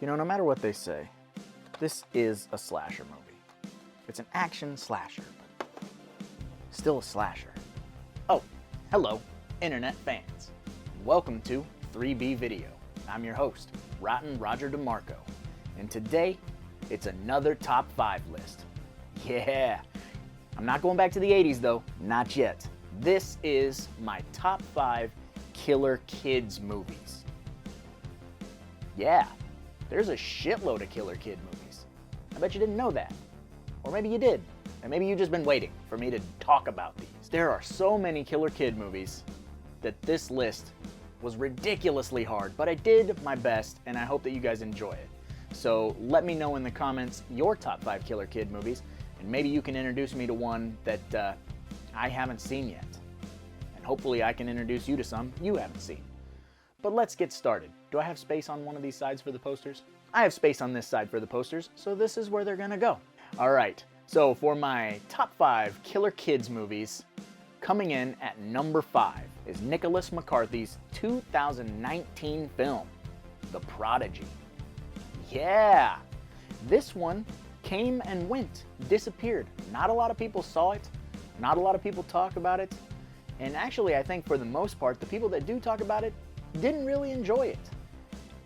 You know, no matter what they say, this is a slasher movie. It's an action slasher, but still a slasher. Oh, hello, internet fans. Welcome to 3B Video. I'm your host, Rottin Roger DeMarco, and today it's another top 5 list. Yeah, I'm not going back to the 80s though, not yet. This is my top 5 killer kids movies. Yeah, there's a shitload of killer kid movies. I bet you didn't know that. Or maybe you did, and maybe you've just been waiting for me to talk about these. There are so many killer kid movies that this list was ridiculously hard, but I did my best, and I hope that you guys enjoy it. So let me know in the comments your top 5 killer kid movies, and maybe you can introduce me to one that I haven't seen yet. And hopefully I can introduce you to some you haven't seen. But let's get started. Do I have space on one of these sides for the posters? I have space on this side for the posters, so this is where they're gonna go. All right, so for my top 5 killer kids movies, coming in at number 5 is Nicholas McCarthy's 2019 film, The Prodigy. Yeah, this one came and went, disappeared. Not a lot of people saw it, not a lot of people talk about it, and actually I think for the most part, the people that do talk about it didn't really enjoy it.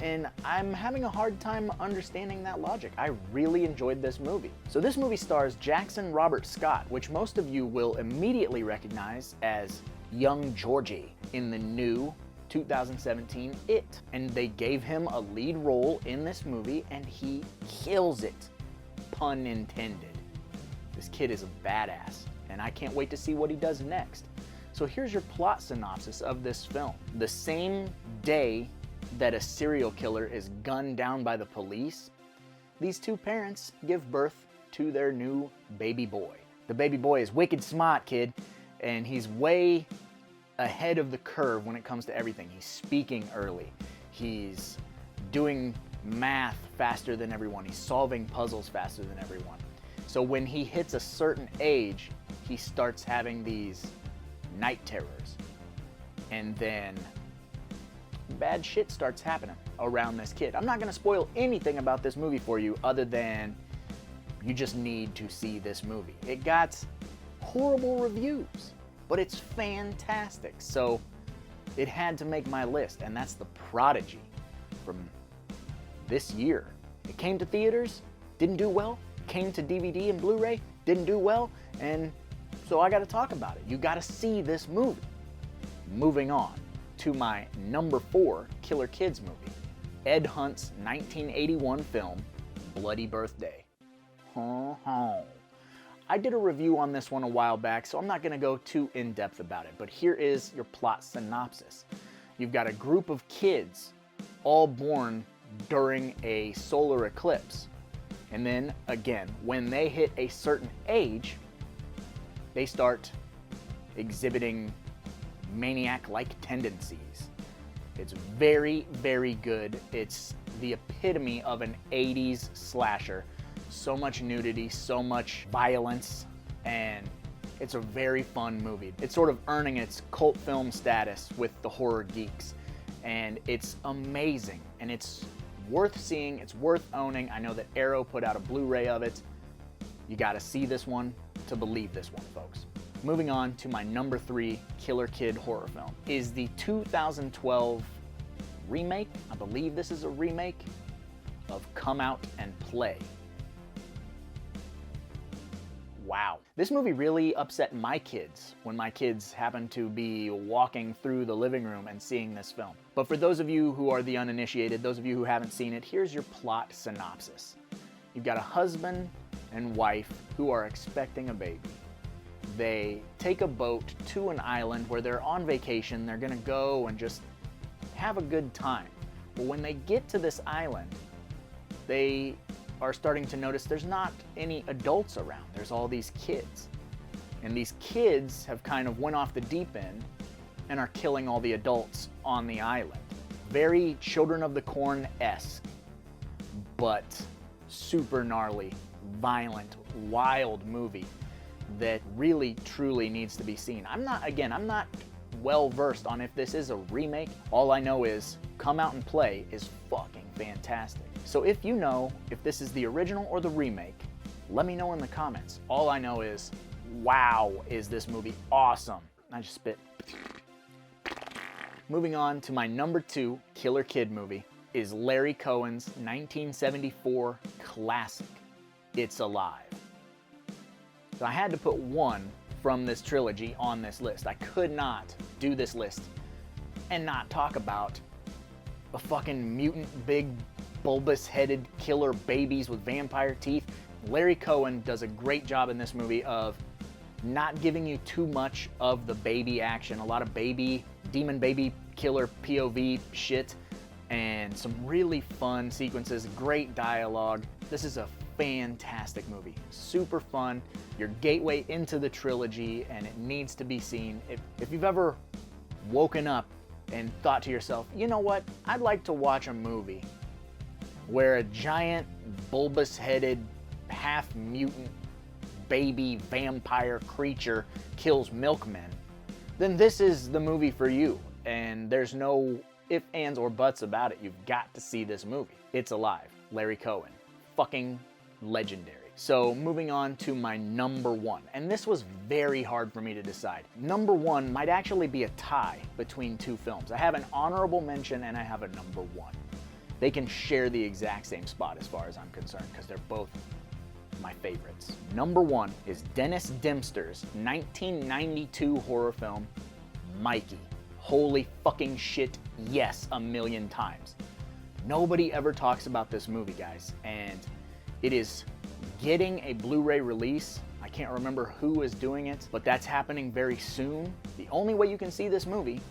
And I'm having a hard time understanding that logic. I really enjoyed this movie. So this movie stars Jackson Robert Scott, which most of you will immediately recognize as young Georgie in the new 2017 It. And they gave him a lead role in this movie and he kills it, pun intended. This kid is a badass and I can't wait to see what he does next. So here's your plot synopsis of this film. The same day that a serial killer is gunned down by the police, these two parents give birth to their new baby boy. The baby boy is wicked smart, kid, and he's way ahead of the curve when it comes to everything. He's speaking early. He's doing math faster than everyone. He's solving puzzles faster than everyone. So when he hits a certain age, he starts having these night terrors. And then bad shit starts happening around this kid. I'm not going to spoil anything about this movie for you other than you just need to see this movie. It got horrible reviews, but it's fantastic. So it had to make my list, and that's The Prodigy from this year. It came to theaters, didn't do well. Came to DVD and Blu-ray, didn't do well, and so I got to talk about it. You got to see this movie. Moving on to my number 4 killer kids movie, Ed Hunt's 1981 film, Bloody Birthday. I did a review on this one a while back, so I'm not going to go too in-depth about it, but here is your plot synopsis. You've got a group of kids all born during a solar eclipse. And then, again, when they hit a certain age, they start exhibiting maniac-like tendencies. It's very, very good. It's the epitome of an 80s slasher. So much nudity, so much violence, and it's a very fun movie. It's sort of earning its cult film status with the horror geeks, and it's amazing, and it's worth seeing, it's worth owning. I know that Arrow put out a Blu-ray of it. You gotta see this one to believe this one, folks. Moving on to my number 3 killer kid horror film is the 2012 remake, I believe this is a remake, of Come Out and Play. Wow. This movie really upset my kids when my kids happened to be walking through the living room and seeing this film. But for those of you who are the uninitiated, those of you who haven't seen it, here's your plot synopsis. You've got a husband and wife who are expecting a baby. They take a boat to an island where they're on vacation. They're gonna go and just have a good time. But when they get to this island, they are starting to notice there's not any adults around. There's all these kids. And these kids have kind of went off the deep end and are killing all the adults on the island. Very Children of the Corn-esque, but super gnarly, violent, wild movie that really, truly needs to be seen. I'm not well versed on if this is a remake. All I know is Come Out and Play is fucking fantastic. So if you know if this is the original or the remake, let me know in the comments. All I know is, wow, is this movie awesome. I just spit. Moving on to my number 2 killer kid movie is Larry Cohen's 1974 classic, It's Alive. So I had to put one from this trilogy on this list. I could not do this list and not talk about a fucking mutant, big, bulbous-headed killer babies with vampire teeth. Larry Cohen does a great job in this movie of not giving you too much of the baby action. A lot of demon baby killer POV shit, and some really fun sequences, great dialogue. This is a fantastic movie. Super fun, your gateway into the trilogy, and it needs to be seen. If you've ever woken up and thought to yourself, you know what, I'd like to watch a movie where a giant, bulbous-headed, half-mutant baby vampire creature kills milkmen, then this is the movie for you. And there's no ifs, ands, or buts about it. You've got to see this movie. It's Alive, Larry Cohen. Fucking legendary. So moving on to my number 1. And this was very hard for me to decide. Number 1 might actually be a tie between 2 films. I have an honorable mention and I have a number 1. They can share the exact same spot as far as I'm concerned because they're both my favorites. Number 1 is Dennis Dempster's 1992 horror film, Mikey. Holy fucking shit, yes, a million times. Nobody ever talks about this movie, guys, and it is getting a Blu-ray release. I can't remember who is doing it, but that's happening very soon. The only way you can see this movie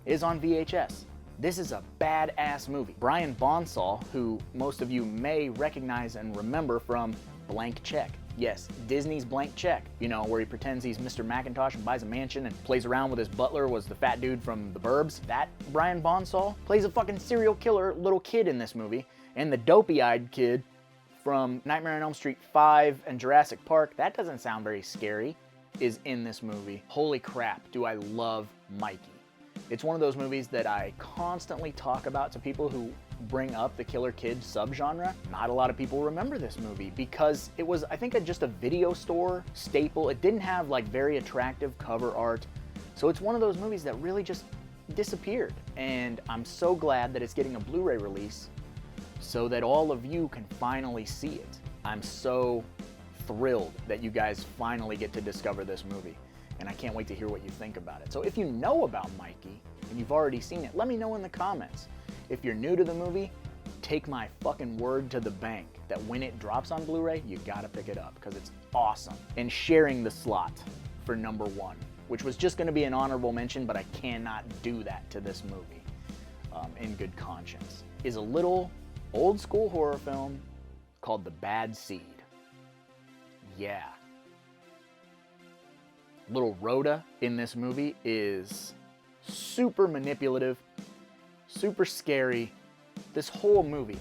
is on VHS. This is a badass movie. Brian Bonsall, who most of you may recognize and remember from Blank Check. Yes, Disney's Blank Check. You know, where he pretends he's Mr. Macintosh and buys a mansion and plays around with his butler, was the fat dude from The Burbs. That Brian Bonsall plays a fucking serial killer little kid in this movie. And the dopey-eyed kid from Nightmare on Elm Street 5 and Jurassic Park, that doesn't sound very scary, is in this movie. Holy crap, do I love Mikey. It's one of those movies that I constantly talk about to people who bring up the killer kid subgenre. Not a lot of people remember this movie because it was, I think, just a video store staple. It didn't have like very attractive cover art. So it's one of those movies that really just disappeared. And I'm so glad that it's getting a Blu-ray release so that all of you can finally see it. I'm so thrilled that you guys finally get to discover this movie. And I can't wait to hear what you think about it. So if you know about Mikey and you've already seen it, let me know in the comments. If you're new to the movie, take my fucking word to the bank that when it drops on Blu-ray, you gotta pick it up because it's awesome. And sharing the slot for number 1, which was just gonna be an honorable mention, but I cannot do that to this movie in good conscience, is a little old school horror film called The Bad Seed. Yeah. Little Rhoda in this movie is super manipulative, super scary. This whole movie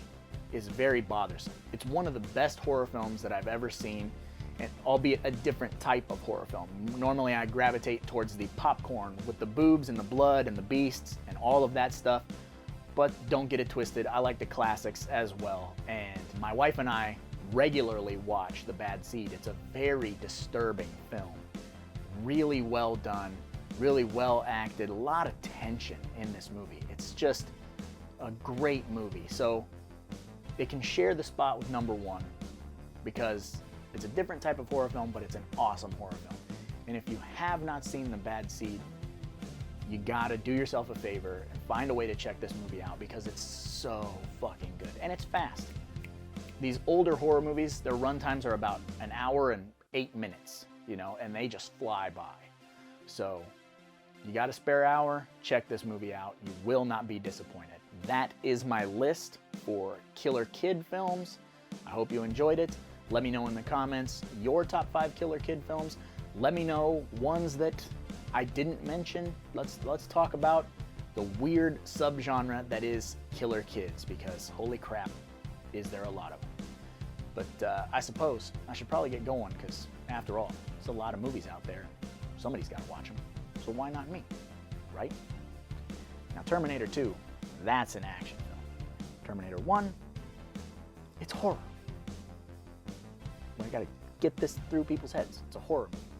is very bothersome. It's one of the best horror films that I've ever seen, and albeit a different type of horror film. Normally I gravitate towards the popcorn with the boobs and the blood and the beasts and all of that stuff, but don't get it twisted. I like the classics as well, and my wife and I regularly watch The Bad Seed. It's a very disturbing film. Really well done, really well acted, a lot of tension in this movie. It's just a great movie. So it can share the spot with number 1 because it's a different type of horror film, but it's an awesome horror film. And if you have not seen The Bad Seed, you gotta do yourself a favor and find a way to check this movie out because it's so fucking good. And it's fast. These older horror movies, their run times are about an hour and 8 minutes. You know, and they just fly by. So you got a spare hour, check this movie out. You will not be disappointed. That is my list for killer kid films. I hope you enjoyed it. Let me know in the comments your top 5 killer kid films. Let me know ones that I didn't mention. Let's talk about the weird subgenre that is killer kids, because holy crap, is there a lot of them. But I suppose I should probably get going because, after all, there's a lot of movies out there. Somebody's got to watch them. So why not me, right? Now, Terminator 2, that's an action film. Terminator 1, horror. I gotta get this through people's heads. It's a horror movie.